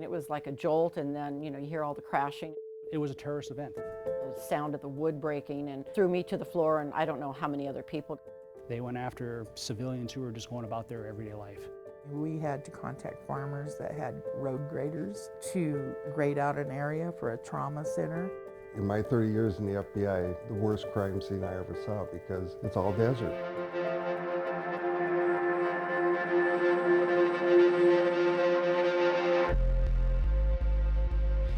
It was like a jolt, and then, you hear all the crashing. It was a terrorist event. The sound of the wood breaking and threw me to the floor, and I don't know how many other people. They went after civilians who were just going about their everyday life. We had to contact farmers that had road graders to grade out an area for a trauma center. In my 30 years in the FBI, the worst crime scene I ever saw because it's all desert.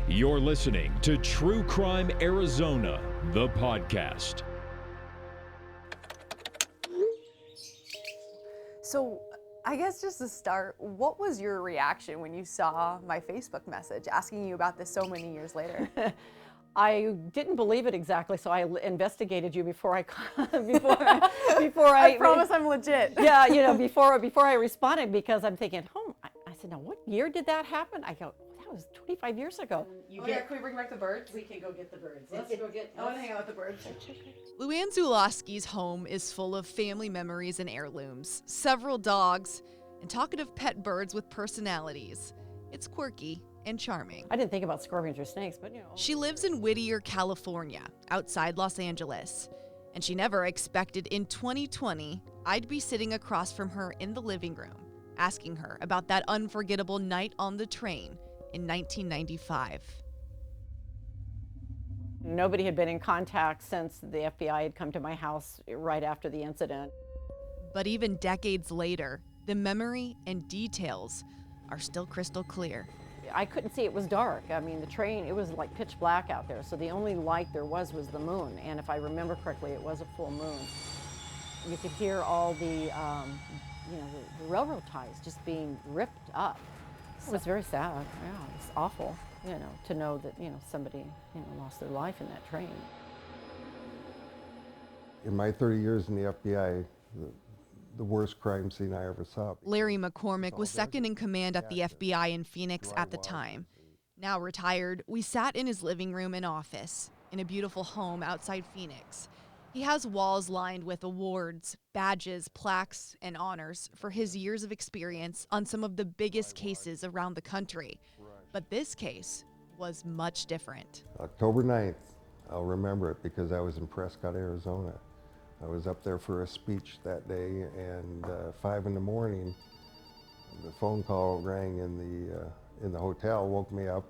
You're listening to True Crime Arizona, the podcast. So I guess just to start, what was your reaction when you saw my Facebook message asking you about this so many years later? I didn't believe it exactly, so I investigated you before I I promise I'm legit. Yeah, before I responded, because I'm thinking, I said, now what year did that happen? I go, that was 25 years ago. Can we bring back the birds? We can go get the birds. Let's go get. I want to hang out with the birds. Luann Zulawski's home is full of family memories and heirlooms, several dogs, and talkative pet birds with personalities. It's quirky and charming. I didn't think about scorpions or snakes, but She lives in Whittier, California, outside Los Angeles. And she never expected in 2020 I'd be sitting across from her in the living room, asking her about that unforgettable night on the train in 1995. Nobody had been in contact since the FBI had come to my house right after the incident. But even decades later, the memory and details are still crystal clear. I couldn't see, it was dark. I mean, the train, it was like pitch black out there, so the only light there was the moon. And if I remember correctly, it was a full moon. You could hear all the railroad ties just being ripped up. It was very sad. Yeah, it was awful, to know that, somebody, lost their life in that train. In my 30 years in the FBI, the worst crime scene I ever saw. Larry McCormick was second in command at the FBI in Phoenix at the time. Now retired, we sat in his living room and office in a beautiful home outside Phoenix. He has walls lined with awards, badges, plaques, and honors for his years of experience on some of the biggest cases around the country. But this case was much different. October 9th, I'll remember it because I was in Prescott, Arizona. I was up there for a speech that day, and 5 in the morning, the phone call rang in the hotel, woke me up,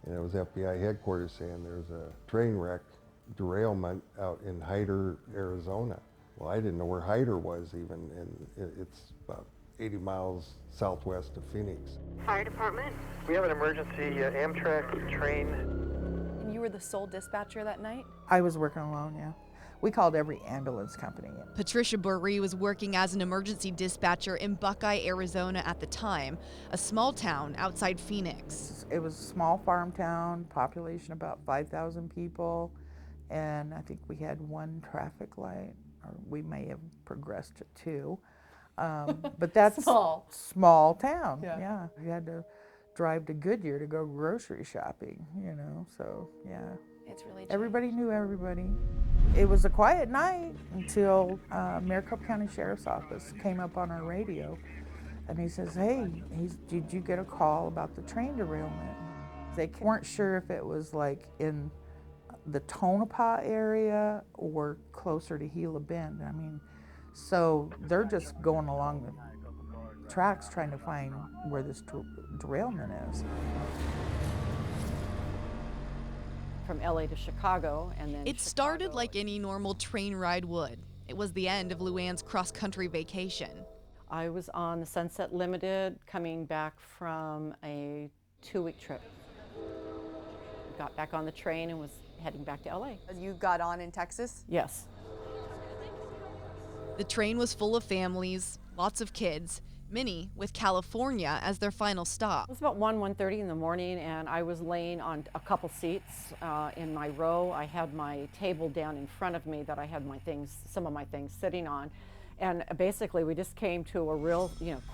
and it was FBI headquarters saying there's a train wreck, derailment out in Hyder, Arizona. Well, I didn't know where Hyder was even, and it's about 80 miles southwest of Phoenix. Fire department? We have an emergency Amtrak train. And you were the sole dispatcher that night? I was working alone, yeah. We called every ambulance company. Patricia Burry was working as an emergency dispatcher in Buckeye, Arizona at the time, a small town outside Phoenix. It was a small farm town, population about 5,000 people, and I think we had one traffic light, or we may have progressed to 2. But that's small town, yeah. You had to drive to Goodyear to go grocery shopping, so yeah. It's really changed. Everybody knew everybody. It was a quiet night until Maricopa County Sheriff's Office came up on our radio, and he says, hey, did you get a call about the train derailment? They weren't sure if it was like in the Tonopah area or closer to Gila Bend. I mean, so they're just going along the tracks trying to find where this derailment is. From LA to Chicago, and then It started like any normal train ride would. It was the end of Luann's cross-country vacation. I was on the Sunset Limited coming back from a 2-week trip. Got back on the train and was heading back to LA. You got on in Texas? Yes. The train was full of families, lots of kids, many with California as their final stop. It was about 1:30 in the morning, and I was laying on a couple seats in my row. I had my table down in front of me that I had some of my things sitting on. And basically we just came to a real,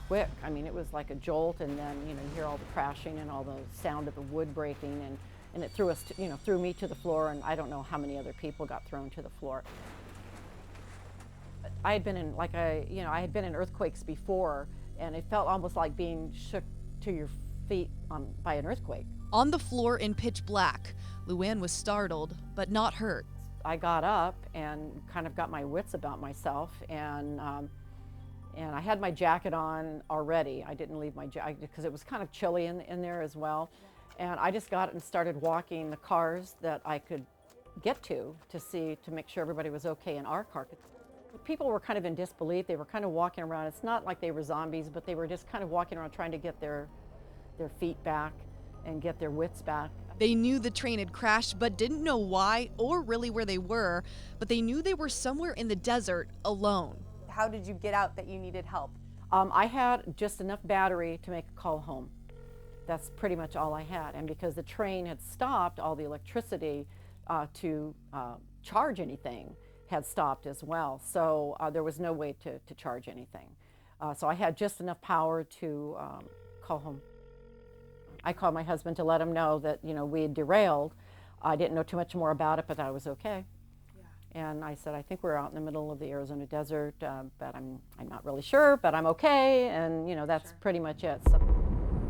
quick, I mean, it was like a jolt, and then, you hear all the crashing and all the sound of the wood breaking, and it threw us, threw me to the floor, and I don't know how many other people got thrown to the floor. I had been in, I had been in earthquakes before, and it felt almost like being shook to your feet by an earthquake. On the floor in pitch black, Luann was startled, but not hurt. I got up and kind of got my wits about myself, and I had my jacket on already. I didn't leave my jacket because it was kind of chilly in there as well. And I just got and started walking the cars that I could get to make sure everybody was okay in our car. People were kind of in disbelief. They were kind of walking around. It's not like they were zombies, but they were just kind of walking around trying to get their feet back and get their wits back. They knew the train had crashed, but didn't know why or really where they were, but they knew they were somewhere in the desert alone. How did you get out that you needed help? I had just enough battery to make a call home. That's pretty much all I had. And because the train had stopped, all the electricity to charge anything had stopped as well. So there was no way to charge anything. So I had just enough power to call home. I called my husband to let him know that, we had derailed. I didn't know too much more about it, but that I was okay. And I said, I think we're out in the middle of the Arizona desert, but I'm not really sure, but I'm okay. And that's pretty much it. So.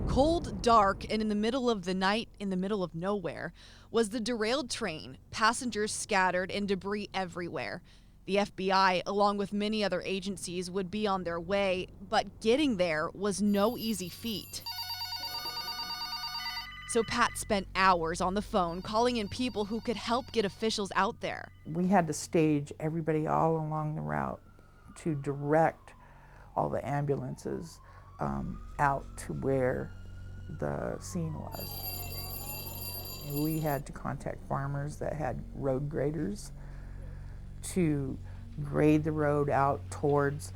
Cold, dark, and in the middle of the night, in the middle of nowhere, was the derailed train, passengers scattered and debris everywhere. The FBI, along with many other agencies, would be on their way, but getting there was no easy feat. So Pat spent hours on the phone calling in people who could help get officials out there. We had to stage everybody all along the route to direct all the ambulances out to where the scene was. We had to contact farmers that had road graders to grade the road out towards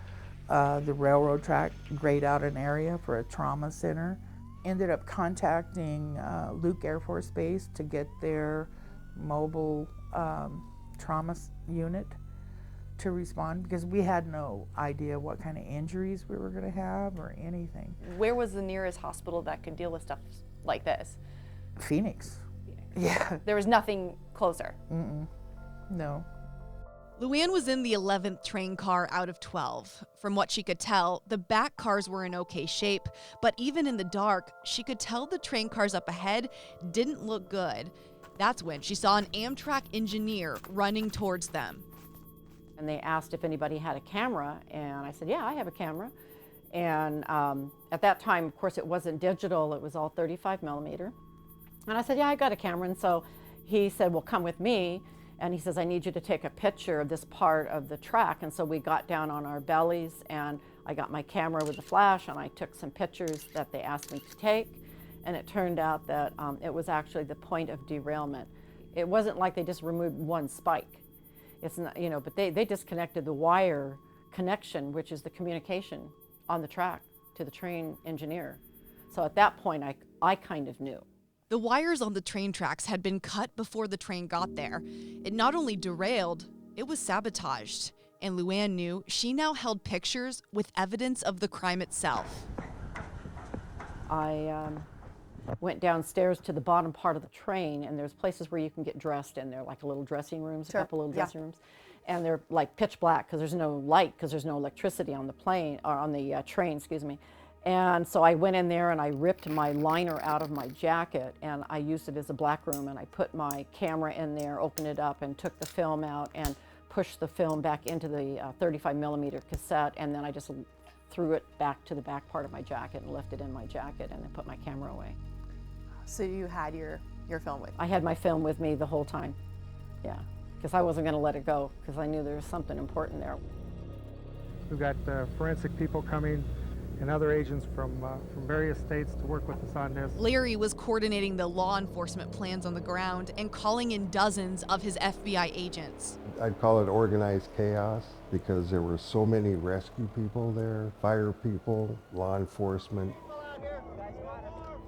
the railroad track, grade out an area for a trauma center. Ended up contacting Luke Air Force Base to get their mobile trauma unit to respond because we had no idea what kind of injuries we were going to have or anything. Where was the nearest hospital that could deal with stuff like this? Phoenix. Yeah. There was nothing closer? No. Luann was in the 11th train car out of 12. From what she could tell, the back cars were in okay shape, but even in the dark, she could tell the train cars up ahead didn't look good. That's when she saw an Amtrak engineer running towards them. And they asked if anybody had a camera, and I said, yeah, I have a camera. And at that time, of course, it wasn't digital, it was all 35 millimeter. And I said, yeah, I got a camera. And so he said, well, come with me. And he says, I need you to take a picture of this part of the track. And so we got down on our bellies, and I got my camera with the flash, and I took some pictures that they asked me to take. And it turned out that it was actually the point of derailment. It wasn't like they just removed one spike. It's not, but they disconnected the wire connection, which is the communication on the track to the train engineer. So at that point, I kind of knew. The wires on the train tracks had been cut before the train got there. It not only derailed, it was sabotaged. And Luann knew she now held pictures with evidence of the crime itself. I went downstairs to the bottom part of the train, and there's places where you can get dressed in there, like little dressing rooms, Sure. a couple little dressing rooms. And they're like pitch black because there's no light, because there's no electricity on the plane, or on the train, excuse me. And so I went in there and I ripped my liner out of my jacket, and I used it as a black room, and I put my camera in there, opened it up, and took the film out and pushed the film back into the 35 millimeter cassette, and then I just threw it back to the back part of my jacket and left it in my jacket, and then put my camera away. So you had your film with you? I had my film with me the whole time, yeah, because I wasn't going to let it go, because I knew there was something important there. We've got forensic people coming and other agents from various states to work with us on this. Larry was coordinating the law enforcement plans on the ground and calling in dozens of his FBI agents. I'd call it organized chaos because there were so many rescue people there, fire people, law enforcement,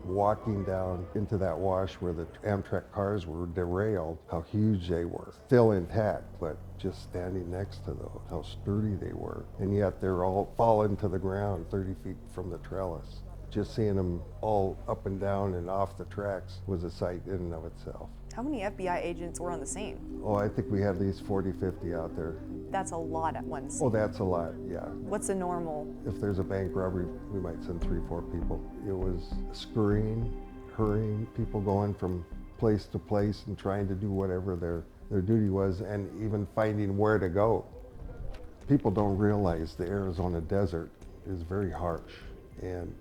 walking down into that wash where the Amtrak cars were derailed, how huge they were. Still intact, but just standing next to those, how sturdy they were. And yet they're all fallen to the ground 30 feet from the trellis. Just seeing them all up and down and off the tracks was a sight in and of itself. How many FBI agents were on the scene? Oh, I think we had at least 40, 50 out there. That's a lot at one scene. Oh, that's a lot, yeah. What's a normal? If there's a bank robbery, we might send 3, 4 people. It was scurrying, hurrying, people going from place to place and trying to do whatever their duty was, and even finding where to go. People don't realize the Arizona desert is very harsh, and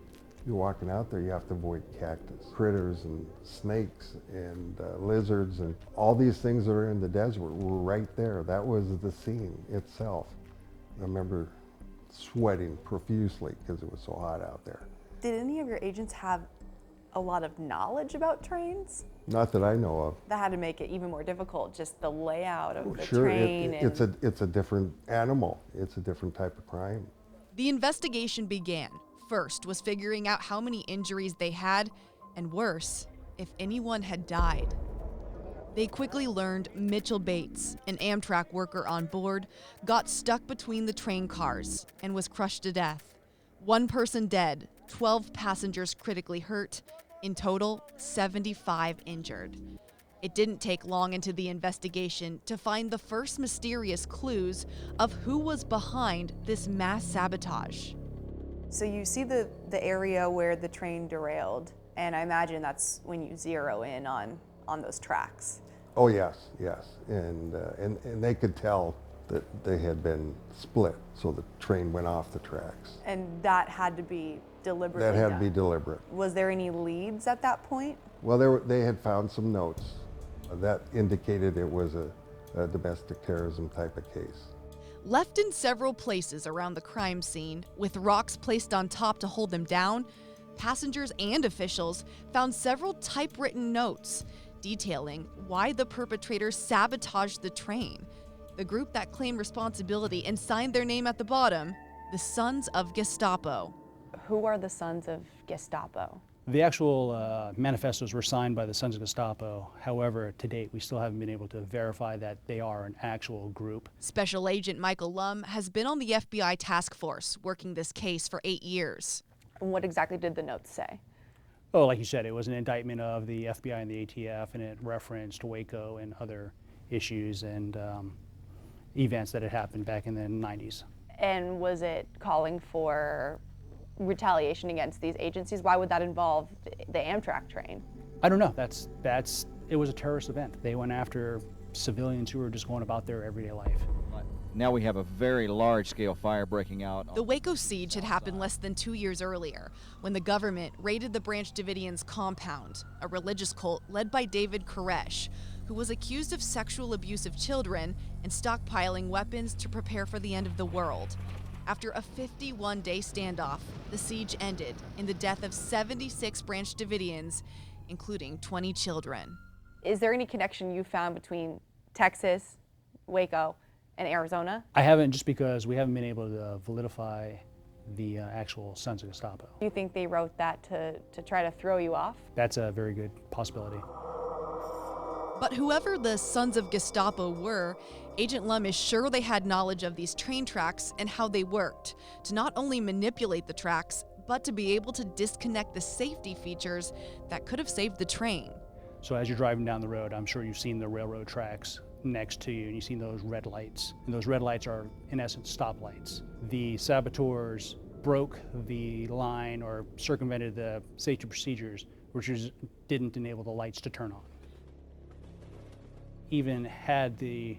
you're walking out there, you have to avoid cactus, critters and snakes and lizards, and all these things that are in the desert were right there. That was the scene itself. I remember sweating profusely because it was so hot out there. Did any of your agents have a lot of knowledge about trains? Not that I know of. That had to make it even more difficult, just the layout of the Sure, train. it's a different animal. It's a different type of crime. The investigation began. First was figuring out how many injuries they had, and worse, if anyone had died. They quickly learned Mitchell Bates, an Amtrak worker on board, got stuck between the train cars and was crushed to death. 1 person dead, 12 passengers critically hurt, in total, 75 injured. It didn't take long into the investigation to find the first mysterious clues of who was behind this mass sabotage. So you see the area where the train derailed, and I imagine that's when you zero in on those tracks. Oh yes, yes, and they could tell that they had been split, so the train went off the tracks. And that had to be deliberately That had done. to be deliberate. Was there any leads at that point? Well, they had found some notes that indicated it was a domestic terrorism type of case. Left in several places around the crime scene, with rocks placed on top to hold them down, passengers and officials found several typewritten notes detailing why the perpetrators sabotaged the train. The group that claimed responsibility and signed their name at the bottom, the Sons of Gestapo. Who are the Sons of Gestapo? The actual manifestos were signed by the Sons of Gestapo. However, to date, we still haven't been able to verify that they are an actual group. Special Agent Michael Lum has been on the FBI task force working this case for 8 years. And what exactly did the notes say? Oh, like you said, it was an indictment of the FBI and the ATF, and it referenced Waco and other issues and events that had happened back in the 90s. And was it calling for retaliation against these agencies? Why would that involve the Amtrak train? I don't know. It was a terrorist event. They went after civilians who were just going about their everyday life. Now we have a very large-scale fire breaking out. The Waco siege had happened less than 2 years earlier, when the government raided the Branch Davidians' compound, a religious cult led by David Koresh, who was accused of sexual abuse of children and stockpiling weapons to prepare for the end of the world. After a 51-day standoff, the siege ended in the death of 76 Branch Davidians, including 20 children. Is there any connection you found between Texas, Waco, and Arizona? I haven't, just because we haven't been able to validify the actual Sons of Gestapo. Do you think they wrote that to try to throw you off? That's a very good possibility. But whoever the Sons of Gestapo were, Agent Lum is sure they had knowledge of these train tracks and how they worked, to not only manipulate the tracks, but to be able to disconnect the safety features that could have saved the train. So as you're driving down the road, I'm sure you've seen the railroad tracks next to you, and you've seen those red lights. And those red lights are, in essence, stoplights. The saboteurs broke the line or circumvented the safety procedures, which didn't enable the lights to turn on. Even had the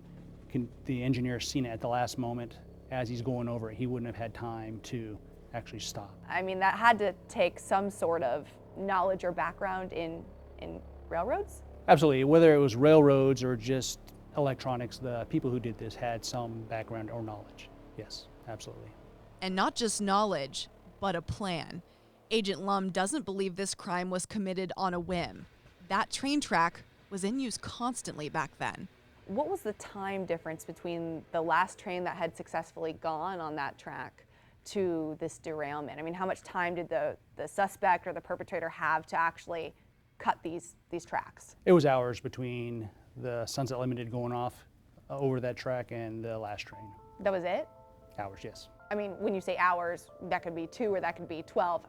engineer seen it at the last moment, as he's going over it, he wouldn't have had time to actually stop. I mean, that had to take some sort of knowledge or background in railroads? Absolutely. Whether it was railroads or just electronics, the people who did this had some background or knowledge. Yes, absolutely. And not just knowledge, but a plan. Agent Lum doesn't believe this crime was committed on a whim. That train track was in use constantly back then. What was the time difference between the last train that had successfully gone on that track to this derailment? I mean, how much time did the suspect or the perpetrator have to actually cut these tracks? It was hours between the Sunset Limited going off over that track and the last train. That was it? Hours, yes. I mean, when you say hours, that could be 2 or that could be 12.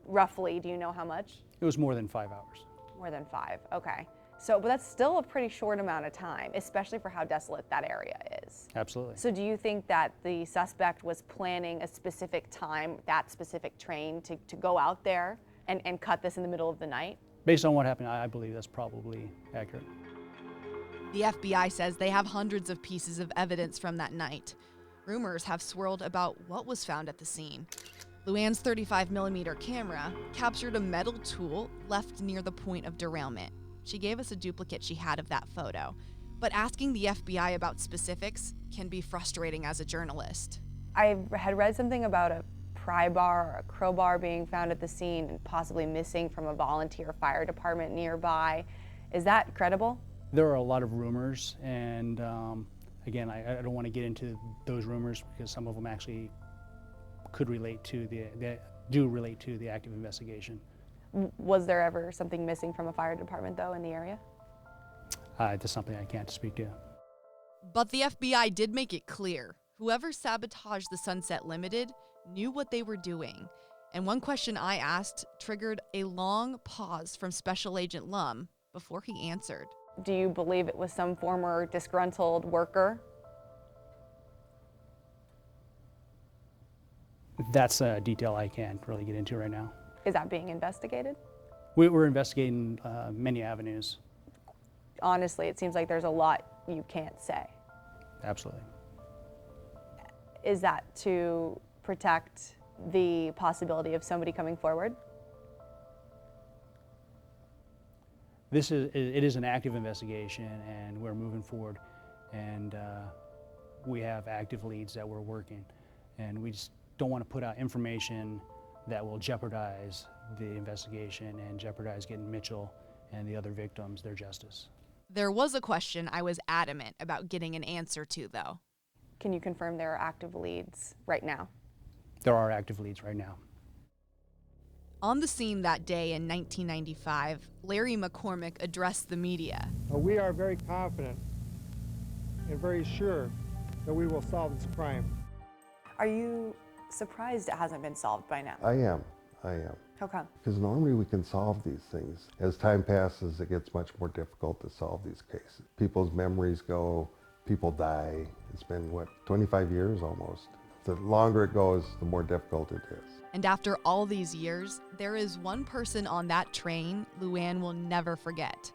Roughly, do you know how much? It was more than 5 hours. More than 5, okay. So, but that's still a pretty short amount of time, especially for how desolate that area is. Absolutely. So do you think that the suspect was planning a specific time, that specific train, to go out there and cut this in the middle of the night? Based on what happened, I believe that's probably accurate. The FBI says they have hundreds of pieces of evidence from that night. Rumors have swirled about what was found at the scene. Luann's 35mm camera captured a metal tool left near the point of derailment. She gave us a duplicate she had of that photo. But asking the FBI about specifics can be frustrating as a journalist. I had read something about a pry bar or a crowbar being found at the scene and possibly missing from a volunteer fire department nearby. Is that credible? There are a lot of rumors, and again, I don't want to get into those rumors because some of them actually could relate to do relate to the active investigation. Was there ever something missing from a fire department, though, in the area? That's something I can't speak to. But the FBI did make it clear. Whoever sabotaged the Sunset Limited knew what they were doing. And one question I asked triggered a long pause from Special Agent Lum before he answered. Do you believe it was some former disgruntled worker? That's a detail I can't really get into right now. Is that being investigated? We're investigating many avenues. Honestly, it seems like there's a lot you can't say. Absolutely. Is that to protect the possibility of somebody coming forward? It is an active investigation, and we're moving forward, and we have active leads that we're working, and we just don't want to put out information that will jeopardize the investigation and jeopardize getting Mitchell and the other victims their justice. There was a question I was adamant about getting an answer to, though. Can you confirm there are active leads right now? There are active leads right now. On the scene that day in 1995, Larry McCormick addressed the media. We are very confident and very sure that we will solve this crime. Are you surprised it hasn't been solved by now? I am. How come? Because normally we can solve these things. As time passes, it gets much more difficult to solve these cases. People's memories go, people die. It's been, 25 years almost. The longer it goes, the more difficult it is. And after all these years, there is one person on that train Luann will never forget.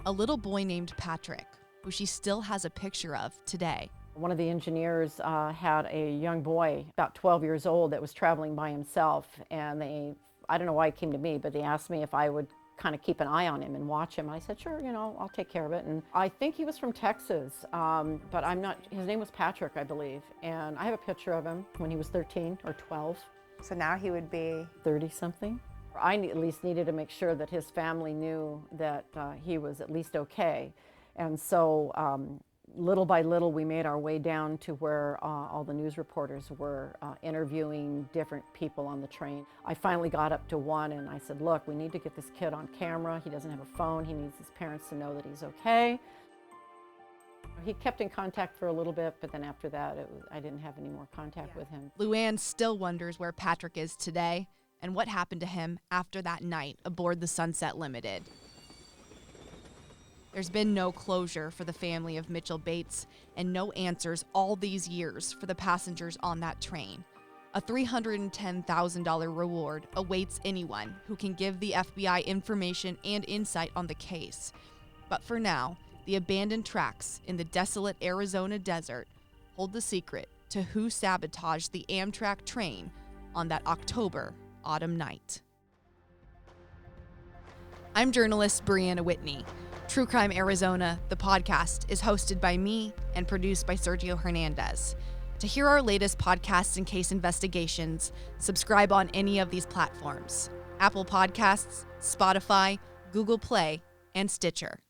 A little boy named Patrick, who she still has a picture of today. One of the engineers had a young boy, about 12 years old, that was traveling by himself, and I don't know why it came to me, but they asked me if I would kind of keep an eye on him and watch him. I said, sure, I'll take care of it. And I think he was from Texas, but I'm not, his name was Patrick, I believe. And I have a picture of him when he was 13 or 12. So now he would be 30-something. I at least needed to make sure that his family knew that he was at least okay. And so little by little, we made our way down to where all the news reporters were interviewing different people on the train. I finally got up to one and I said, look, we need to get this kid on camera. He doesn't have a phone. He needs his parents to know that he's okay. He kept in contact for a little bit, but then after that, I didn't have any more contact with him. Luann still wonders where Patrick is today and what happened to him after that night aboard the Sunset Limited. There's been no closure for the family of Mitchell Bates and no answers all these years for the passengers on that train. A $310,000 reward awaits anyone who can give the FBI information and insight on the case. But for now, the abandoned tracks in the desolate Arizona desert hold the secret to who sabotaged the Amtrak train on that October autumn night. I'm journalist Briana Whitney. True Crime Arizona, the podcast, is hosted by me and produced by Sergio Hernandez. To hear our latest podcasts and case investigations, subscribe on any of these platforms: Apple Podcasts, Spotify, Google Play, and Stitcher.